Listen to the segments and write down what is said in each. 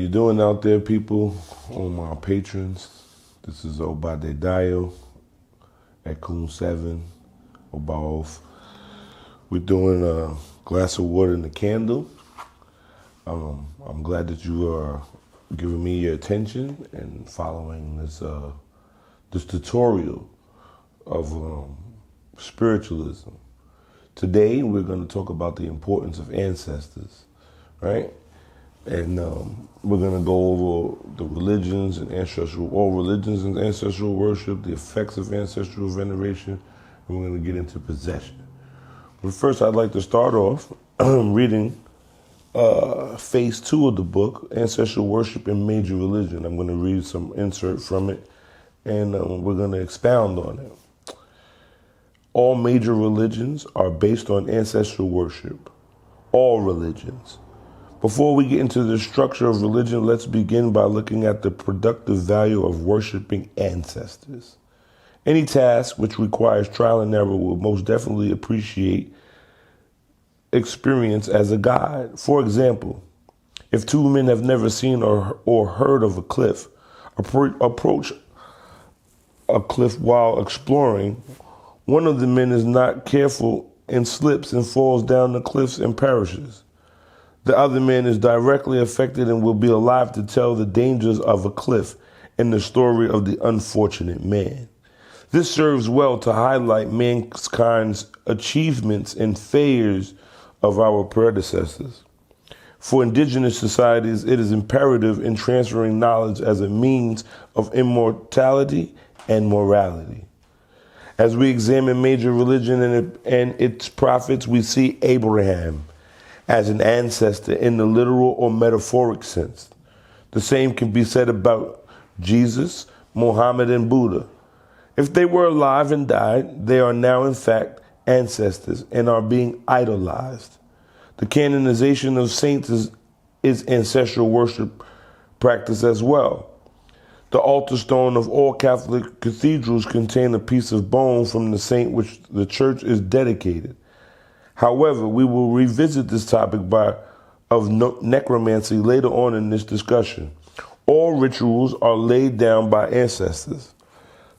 doing out there, people? All my patrons. This is Obadiah at Coon 7, Obaoth. We're doing a glass of water and a candle. I'm glad that you are giving me your attention and following this tutorial of spiritualism. Today, we're going to talk about the importance of ancestors, right? And we're going to go over the religions and all religions and ancestral worship, the effects of ancestral veneration, and we're going to get into possession. But first, I'd like to start off reading phase 2 of the book, Ancestral Worship in Major Religion. I'm going to read some insert from it, and we're going to expound on it. All major religions are based on ancestral worship. All religions. Before we get into the structure of religion, let's begin by looking at the productive value of worshiping ancestors. Any task which requires trial and error will most definitely appreciate experience as a guide. For example, if two men have never seen or heard of a cliff, approach a cliff while exploring, one of the men is not careful and slips and falls down the cliffs and perishes. The other man is directly affected and will be alive to tell the dangers of a cliff and the story of the unfortunate man. This serves well to highlight mankind's achievements and failures of our predecessors. For indigenous societies, it is imperative in transferring knowledge as a means of immortality and morality. As we examine major religion and its prophets, we see Abraham as an ancestor in the literal or metaphoric sense. The same can be said about Jesus, Muhammad, and Buddha. If they were alive and died, they are now in fact ancestors and are being idolized. The canonization of saints is ancestral worship practice as well. The altar stone of all Catholic cathedrals contain a piece of bone from the saint which the church is dedicated. However, we will revisit this topic of necromancy later on in this discussion. All rituals are laid down by ancestors.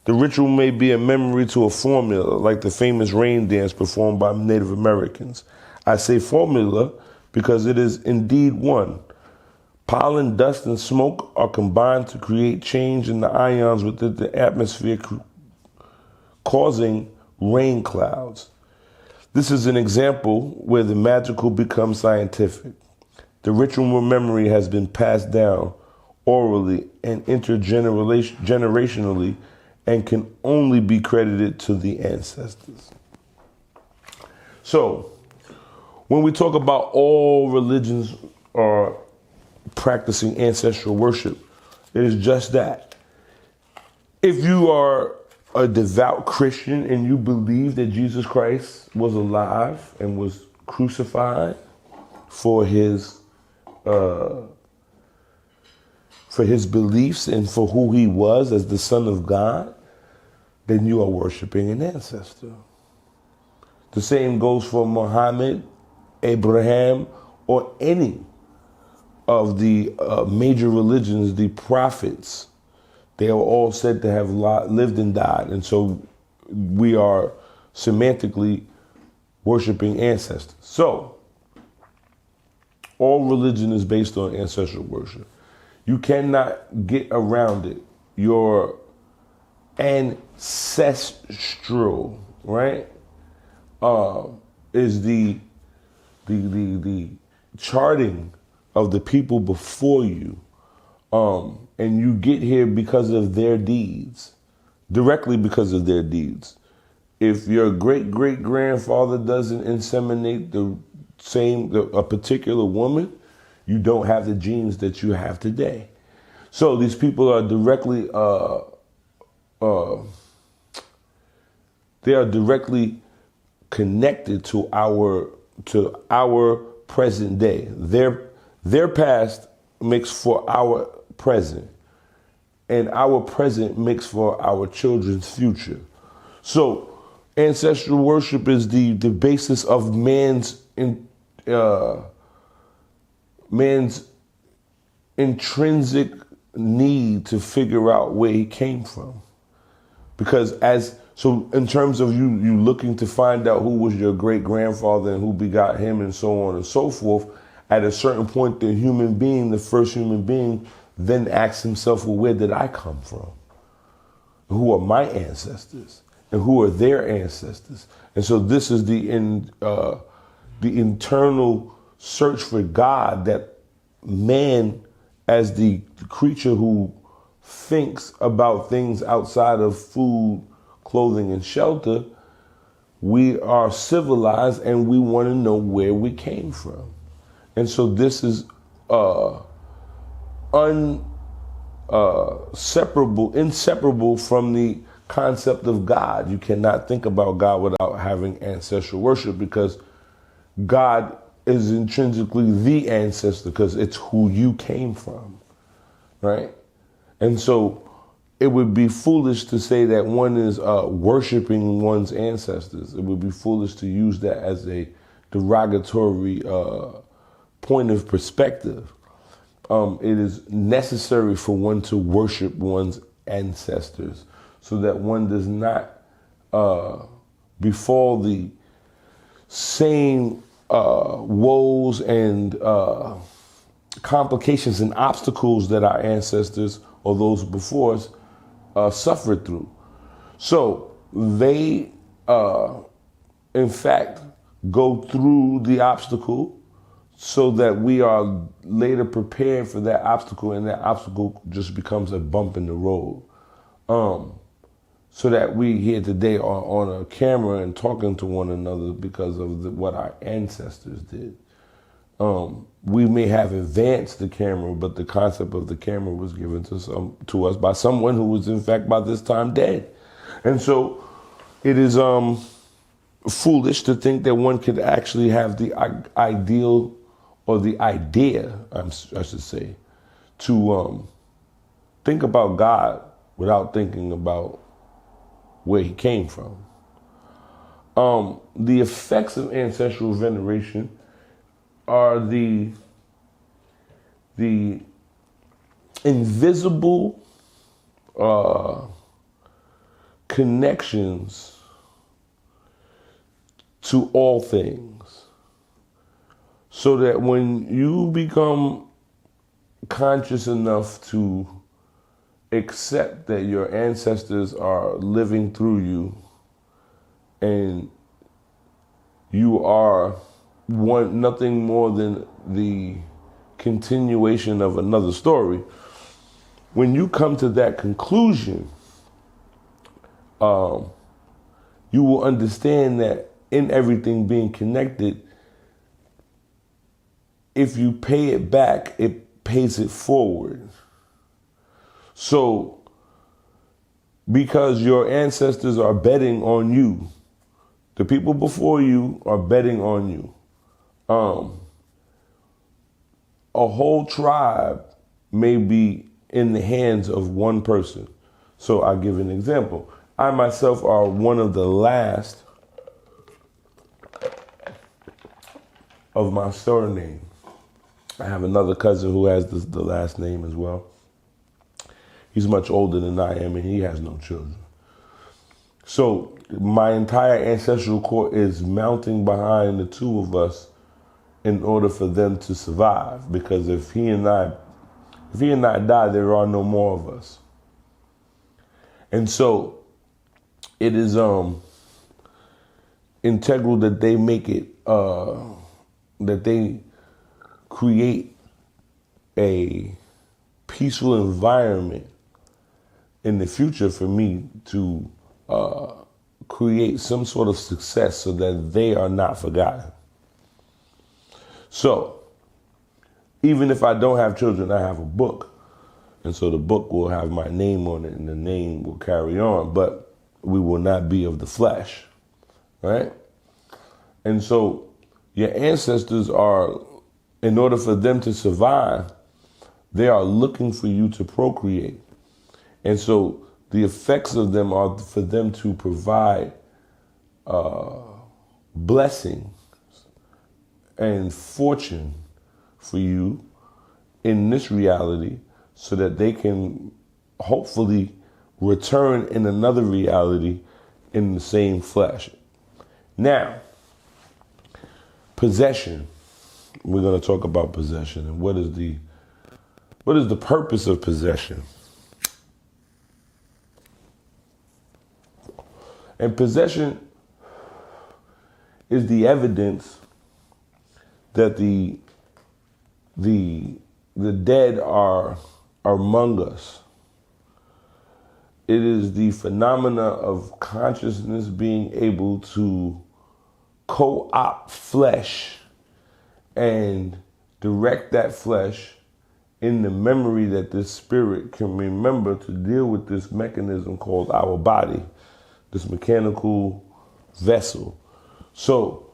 The ritual may be a memory to a formula, like the famous rain dance performed by Native Americans. I say formula because it is indeed one. Pollen, dust, and smoke are combined to create change in the ions within the atmosphere, causing rain clouds. This is an example where the magical becomes scientific. The ritual memory has been passed down orally and intergenerationally and can only be credited to the ancestors. So, when we talk about all religions are practicing ancestral worship, it is just that. If you are a devout Christian and you believe that Jesus Christ was alive and was crucified for his beliefs and for who he was as the Son of God, then you are worshiping an ancestor. The same goes for Muhammad, Abraham, or any of the major religions, the prophets. They are all said to have lived and died. And so we are semantically worshiping ancestors. So all religion is based on ancestral worship. You cannot get around it. Your ancestral, right, is the charting of the people before you. And you get here because of their deeds, directly because of their deeds. If your great-great-grandfather doesn't inseminate a particular woman, you don't have the genes that you have today. So these people are directly, they are directly connected to our present day. Their past makes for our present, and our present makes for our children's future. So ancestral worship is the basis of man's intrinsic need to figure out where he came from. Because so in terms of you looking to find out who was your great grandfather and who begot him and so on and so forth, at a certain point, the first human being, then asks himself, well, where did I come from? Who are my ancestors? And who are their ancestors? And so this is the internal search for God that man, as the creature who thinks about things outside of food, clothing, and shelter, we are civilized and we want to know where we came from. And so this is inseparable from the concept of God. You cannot think about God without having ancestral worship, because God is intrinsically the ancestor, because it's who you came from, right? And so it would be foolish to say that one is worshiping one's ancestors. It would be foolish to use that as a derogatory point of perspective. It is necessary for one to worship one's ancestors so that one does not befall the same woes and complications and obstacles that our ancestors or those before us suffered through. So they, in fact, go through the obstacle so that we are later prepared for that obstacle, and that obstacle just becomes a bump in the road. So that we here today are on a camera and talking to one another because of what our ancestors did. We may have advanced the camera, but the concept of the camera was given to us by someone who was in fact by this time dead. And so it is foolish to think that one could actually have the ideal or the idea, I should say, to think about God without thinking about where he came from. The effects of ancestral veneration are the invisible connections to all things, so that when you become conscious enough to accept that your ancestors are living through you and you are nothing more than the continuation of another story, when you come to that conclusion, you will understand that in everything being connected, if you pay it back, it pays it forward. So, because your ancestors are betting on you, the people before you are betting on you. A whole tribe may be in the hands of one person. So I'll give an example. I myself are one of the last of my surname. I have another cousin who has the last name as well. He's much older than I am and he has no children. So my entire ancestral core is mounting behind the two of us in order for them to survive. Because if he and I die, there are no more of us. And so it is integral that they make it, that they create a peaceful environment in the future for me to create some sort of success so that they are not forgotten. So, even if I don't have children, I have a book. And so the book will have my name on it and the name will carry on, but we will not be of the flesh, right? And so your ancestors are, in order for them to survive, they are looking for you to procreate. And so the effects of them are for them to provide blessings and fortune for you in this reality so that they can hopefully return in another reality in the same flesh. Now, possession. We're going to talk about possession and what is the purpose of possession. And possession is the evidence that the dead are among us. It is the phenomena of consciousness being able to co-opt flesh and direct that flesh in the memory that this spirit can remember to deal with this mechanism called our body, this mechanical vessel. So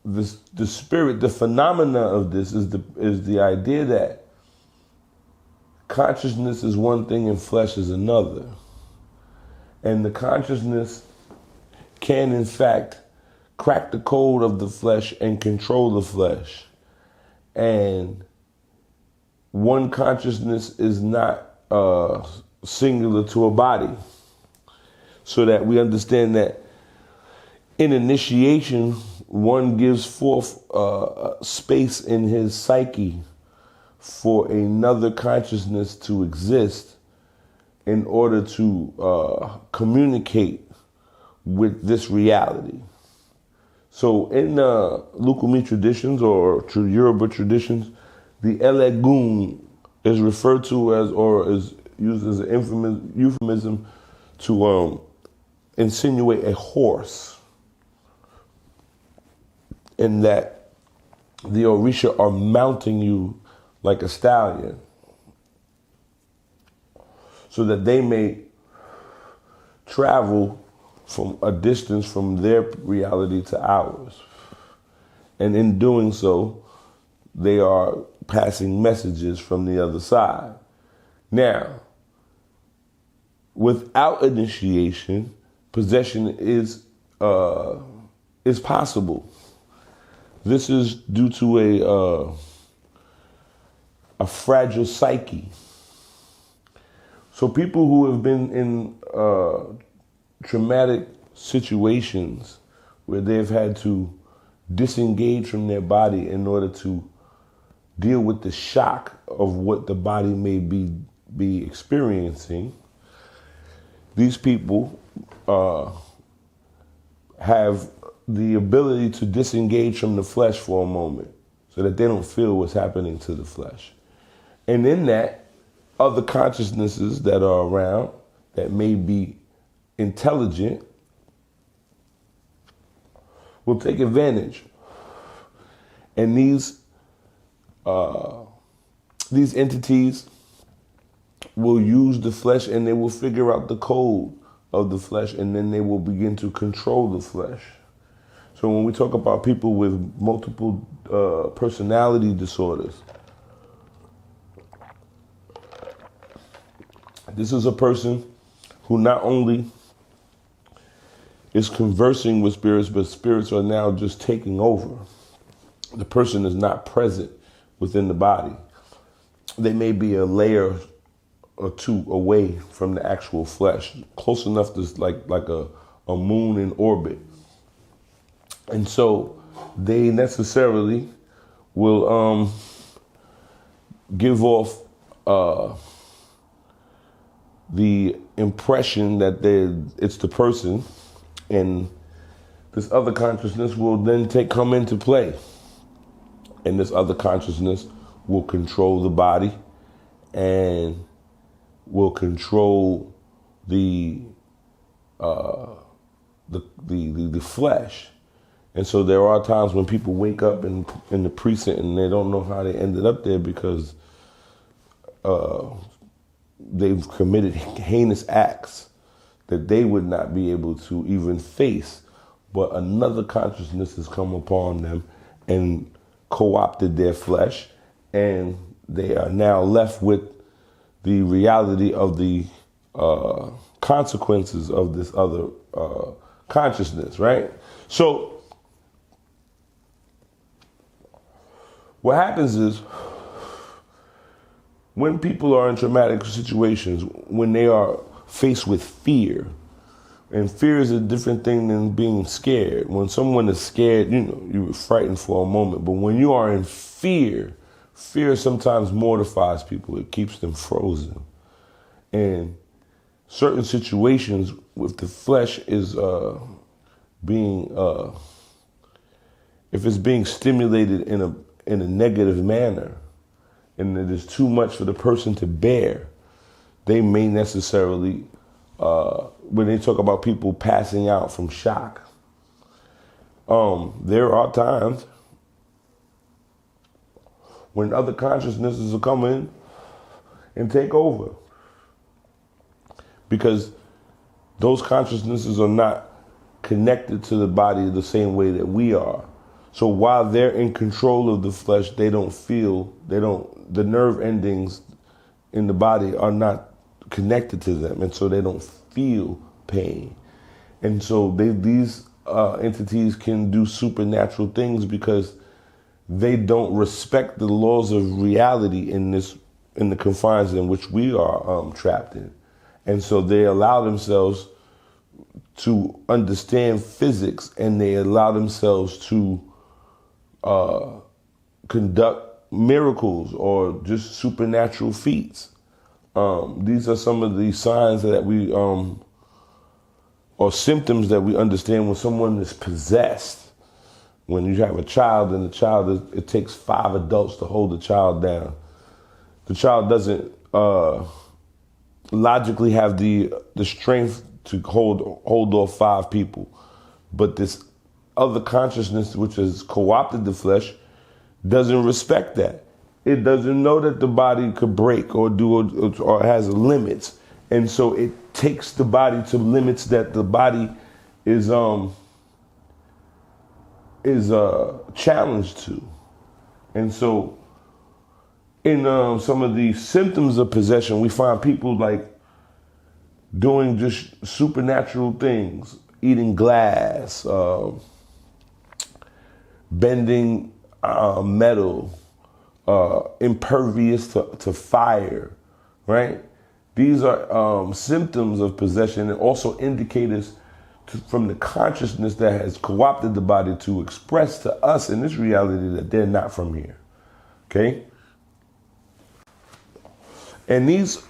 the spirit, the phenomena of this is the idea that consciousness is one thing and flesh is another. And the consciousness can, in fact, crack the code of the flesh and control the flesh. And one consciousness is not singular to a body. So that we understand that in initiation, one gives forth space in his psyche for another consciousness to exist in order to communicate with this reality. So in Lukumi traditions or Yoruba traditions, the Elegun is referred to as, or is used as an euphemism to insinuate a horse, in that the Orisha are mounting you like a stallion so that they may travel from a distance from their reality to ours. And in doing so, they are passing messages from the other side. Now, without initiation, possession is possible. This is due to a fragile psyche. So people who have been in traumatic situations where they've had to disengage from their body in order to deal with the shock of what the body may be experiencing, these people have the ability to disengage from the flesh for a moment so that they don't feel what's happening to the flesh. And in that, other consciousnesses that are around that may be intelligent will take advantage. And these entities will use the flesh and they will figure out the code of the flesh, and then they will begin to control the flesh. So when we talk about people with multiple personality disorders, this is a person who not only is conversing with spirits, but spirits are now just taking over. The person is not present within the body. They may be a layer or two away from the actual flesh, close enough to like a moon in orbit. And so they necessarily will give off the impression that it's the person, and this other consciousness will then come into play. And this other consciousness will control the body and will control the flesh. And so there are times when people wake up in the precinct and they don't know how they ended up there because they've committed heinous acts that they would not be able to even face. But another consciousness has come upon them and co-opted their flesh, and they are now left with the reality of the consequences of this other consciousness, right? So what happens is when people are in traumatic situations, when they are faced with fear, and fear is a different thing than being scared. When someone is scared, you're frightened for a moment. But when you are in fear, fear sometimes mortifies people. It keeps them frozen. And certain situations with the flesh is if it's being stimulated in a negative manner, and it is too much for the person to bear, they may necessarily, when they talk about people passing out from shock, there are times when other consciousnesses will come in and take over, because those consciousnesses are not connected to the body the same way that we are. So while they're in control of the flesh, the nerve endings in the body are not connected to them, and so they don't feel pain. And so these entities can do supernatural things because they don't respect the laws of reality in the confines in which we are trapped in. And so they allow themselves to understand physics, and they allow themselves to conduct miracles or just supernatural feats. These are some of the signs that we, or symptoms that we understand when someone is possessed. When you have a child and it takes 5 adults to hold the child down. The child doesn't logically have the strength to hold off 5 people. But this other consciousness, which has co-opted the flesh, doesn't respect that. It doesn't know that the body could break or has limits. And so it takes the body to limits that the body is challenged to. And so in some of the symptoms of possession, we find people like doing just supernatural things, eating glass, bending metal, impervious to fire, right? These are symptoms of possession, and also indicators from the consciousness that has co-opted the body to express to us in this reality that they're not from here, okay? And these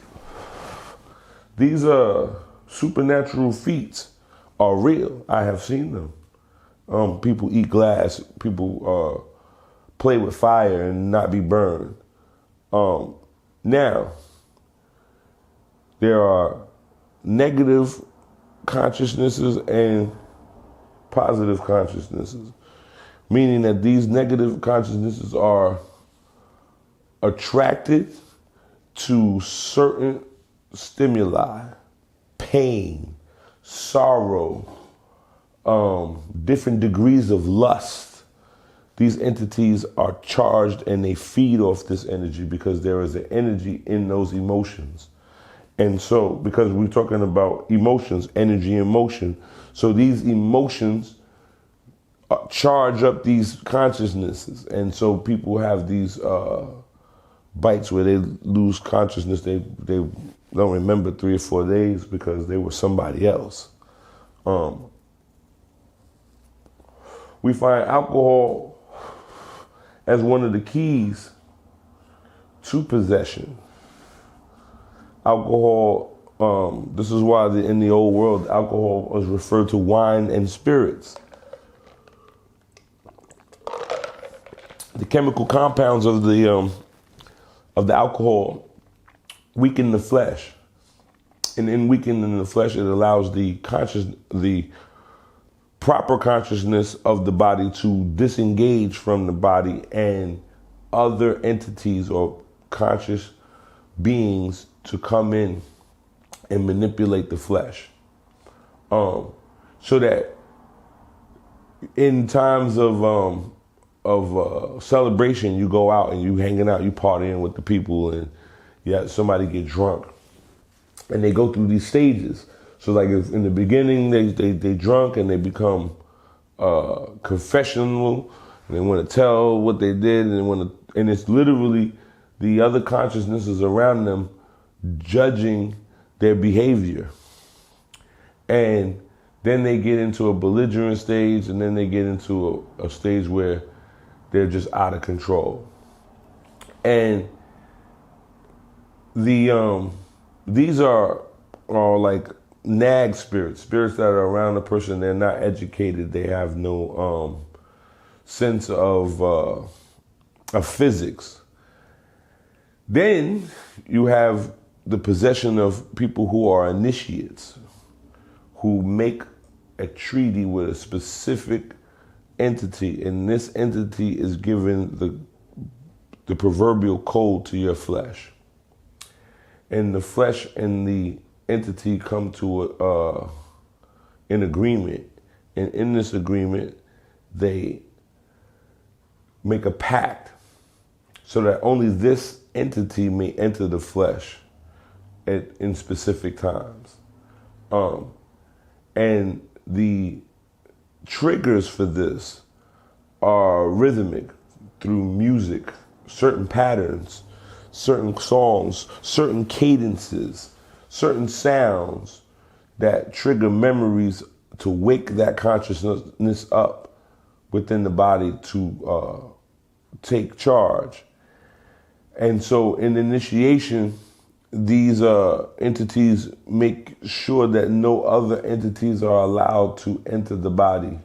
supernatural feats are real. I have seen them. People eat glass. People play with fire and not be burned. Now, there are negative consciousnesses and positive consciousnesses, meaning that these negative consciousnesses are attracted to certain stimuli, pain, sorrow, different degrees of lust. These entities are charged and they feed off this energy because there is an energy in those emotions. And so, because we're talking about emotions, energy and motion, so these emotions charge up these consciousnesses. And so people have these bites where they lose consciousness. They don't remember 3 or 4 days because they were somebody else. We find alcohol as one of the keys to possession. Alcohol, this is why in the old world, alcohol was referred to wine and spirits. The chemical compounds of the alcohol weaken the flesh. And in weakening the flesh, it allows the proper consciousness of the body to disengage from the body and other entities or conscious beings to come in and manipulate the flesh. So that in times of celebration, you go out and you hanging out, you partying with the people, and somebody get drunk, and they go through these stages. So like if in the beginning they drunk and they become confessional, and they want to tell what they did, and it's literally the other consciousnesses around them judging their behavior. And then they get into a belligerent stage, and then they get into a stage where they're just out of control. And these are like nag spirits that are around a person. They're not educated. They have no sense of physics. Then you have the possession of people who are initiates, who make a treaty with a specific entity, and this entity is given the proverbial code to your flesh. And the flesh and the entity come to an agreement. And in this agreement, they make a pact so that only this entity may enter the flesh in specific times. And the triggers for this are rhythmic through music, certain patterns, certain songs, certain cadences, certain sounds that trigger memories to wake that consciousness up within the body to take charge. And so in initiation, these entities make sure that no other entities are allowed to enter the body